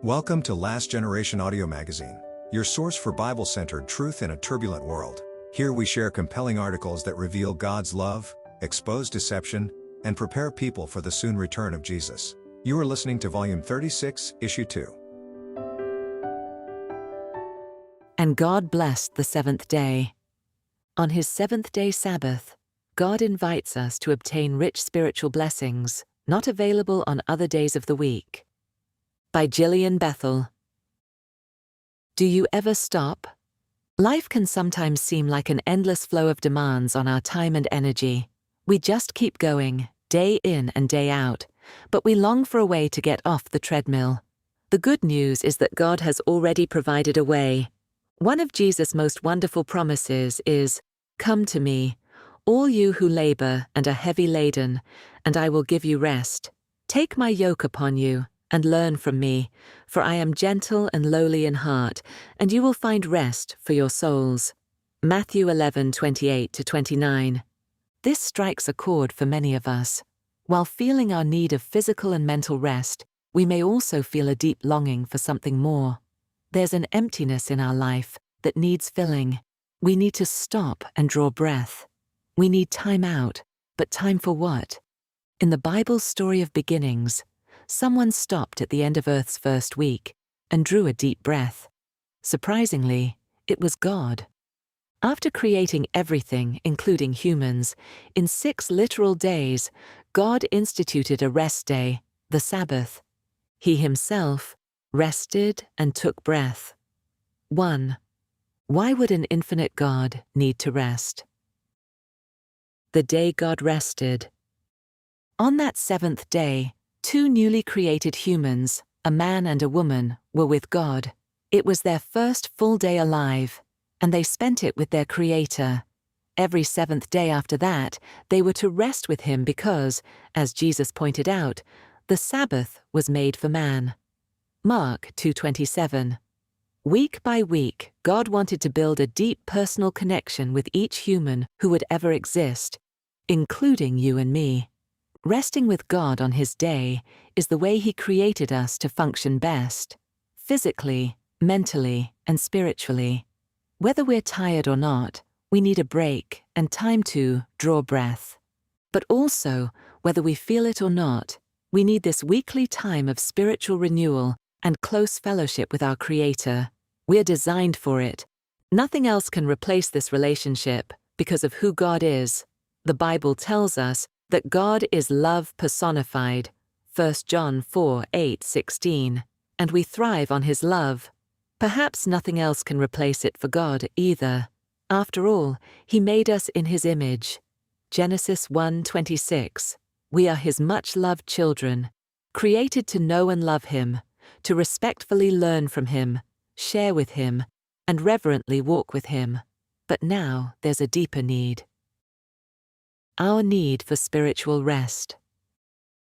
Welcome to Last Generation Audio Magazine, your source for Bible-centered truth in a turbulent world. Here we share compelling articles that reveal God's love, expose deception, and prepare people for the soon return of Jesus. You are listening to Volume 36, Issue 2. And God blessed the seventh day. On his seventh-day Sabbath, God invites us to obtain rich spiritual blessings, not available on other days of the week. By Gillian Bethel. Do you ever stop? Life can sometimes seem like an endless flow of demands on our time and energy. We just keep going, day in and day out, but we long for a way to get off the treadmill. The good news is that God has already provided a way. One of Jesus' most wonderful promises is, "Come to me, all you who labor and are heavy laden, and I will give you rest. Take my yoke upon you, and learn from me, for I am gentle and lowly in heart, and you will find rest for your souls." Matthew 11:28-29. This strikes a chord for many of us. While feeling our need of physical and mental rest, we may also feel a deep longing for something more. There's an emptiness in our life that needs filling. We need to stop and draw breath. We need time out, but time for what? In the Bible's story of beginnings, someone stopped at the end of Earth's first week and drew a deep breath. Surprisingly, it was God. After creating everything, including humans, in 6 literal days, God instituted a rest day, the Sabbath. He himself rested and took breath. 1. Why would an infinite God need to rest? The day God rested. On that 7th day, 2 newly created humans, a man and a woman, were with God. It was their first full day alive, and they spent it with their Creator. Every 7th day after that, they were to rest with Him because, as Jesus pointed out, the Sabbath was made for man. Mark 2:27. Week by week, God wanted to build a deep personal connection with each human who would ever exist, including you and me. Resting with God on His day is the way He created us to function best, physically, mentally, and spiritually. Whether we're tired or not, we need a break and time to draw breath. But also, whether we feel it or not, we need this weekly time of spiritual renewal and close fellowship with our Creator. We're designed for it. Nothing else can replace this relationship because of who God is. The Bible tells us that God is love personified, 1 John 4:8-16, and we thrive on His love. Perhaps nothing else can replace it for God either. After all, He made us in His image. Genesis 1:26. We are His much-loved children, created to know and love Him, to respectfully learn from Him, share with Him, and reverently walk with Him. But now there's a deeper need. Our need for spiritual rest.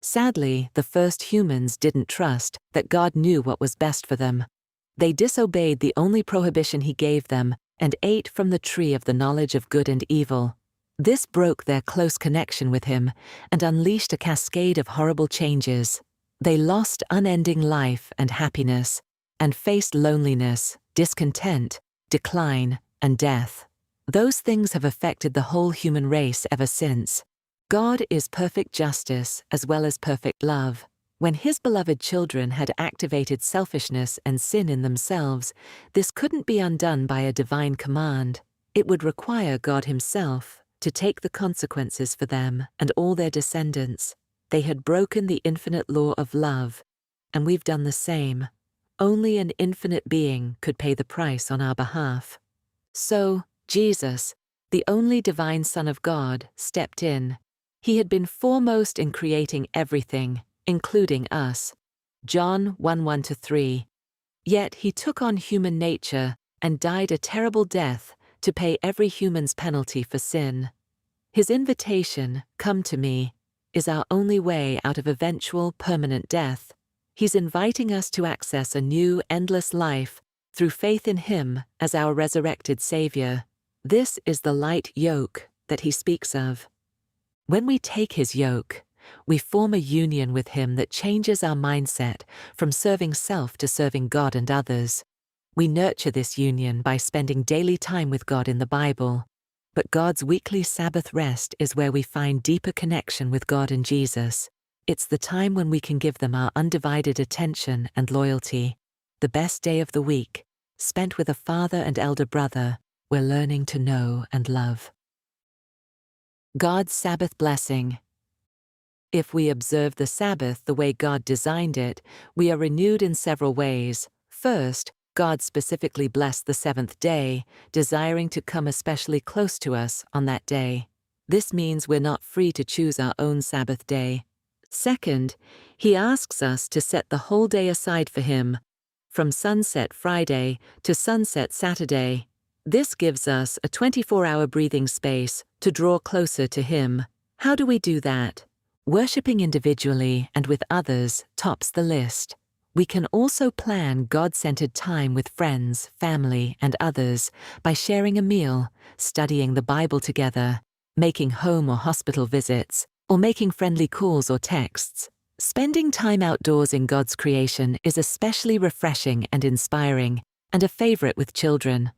Sadly, the first humans didn't trust that God knew what was best for them. They disobeyed the only prohibition He gave them and ate from the tree of the knowledge of good and evil. This broke their close connection with Him and unleashed a cascade of horrible changes. They lost unending life and happiness, and faced loneliness, discontent, decline, and death. Those things have affected the whole human race ever since. God is perfect justice as well as perfect love. When His beloved children had activated selfishness and sin in themselves, this couldn't be undone by a divine command. It would require God Himself to take the consequences for them and all their descendants. They had broken the infinite law of love, and we've done the same. Only an infinite being could pay the price on our behalf. So, Jesus, the only divine Son of God, stepped in. He had been foremost in creating everything, including us. John 1:1-3. Yet He took on human nature and died a terrible death to pay every human's penalty for sin. His invitation, "Come to me," is our only way out of eventual permanent death. He's inviting us to access a new, endless life through faith in Him as our resurrected Savior. This is the light yoke that He speaks of. When we take His yoke, we form a union with Him that changes our mindset from serving self to serving God and others. We nurture this union by spending daily time with God in the Bible. But God's weekly Sabbath rest is where we find deeper connection with God and Jesus. It's the time when we can give them our undivided attention and loyalty. The best day of the week, spent with a father and elder brother, we're learning to know and love. God's Sabbath blessing. If we observe the Sabbath the way God designed it, we are renewed in several ways. First, God specifically blessed the seventh day, desiring to come especially close to us on that day. This means we're not free to choose our own Sabbath day. Second, He asks us to set the whole day aside for Him, from sunset Friday to sunset Saturday. This gives us a 24-hour breathing space to draw closer to Him. How do we do that? Worshipping individually and with others tops the list. We can also plan God-centered time with friends, family, and others by sharing a meal, studying the Bible together, making home or hospital visits, or making friendly calls or texts. Spending time outdoors in God's creation is especially refreshing and inspiring, and a favorite with children.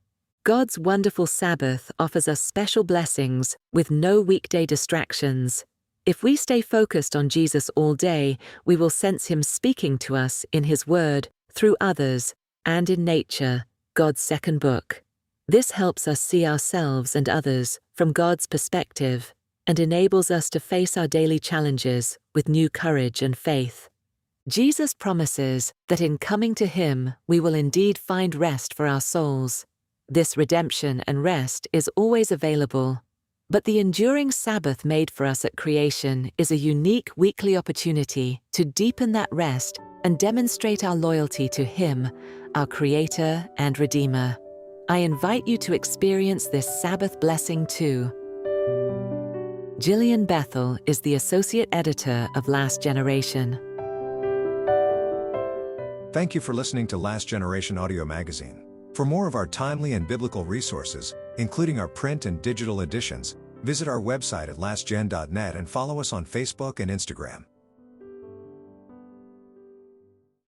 God's wonderful Sabbath offers us special blessings with no weekday distractions. If we stay focused on Jesus all day, we will sense Him speaking to us in His Word, through others, and in nature, God's second book. This helps us see ourselves and others from God's perspective and enables us to face our daily challenges with new courage and faith. Jesus promises that in coming to Him, we will indeed find rest for our souls. This redemption and rest is always available. But the enduring Sabbath made for us at creation is a unique weekly opportunity to deepen that rest and demonstrate our loyalty to Him, our Creator and Redeemer. I invite you to experience this Sabbath blessing too. Gillian Bethel is the Associate Editor of Last Generation. Thank you for listening to Last Generation Audio Magazine. For more of our timely and biblical resources, including our print and digital editions, visit our website at lastgen.net and follow us on Facebook and Instagram.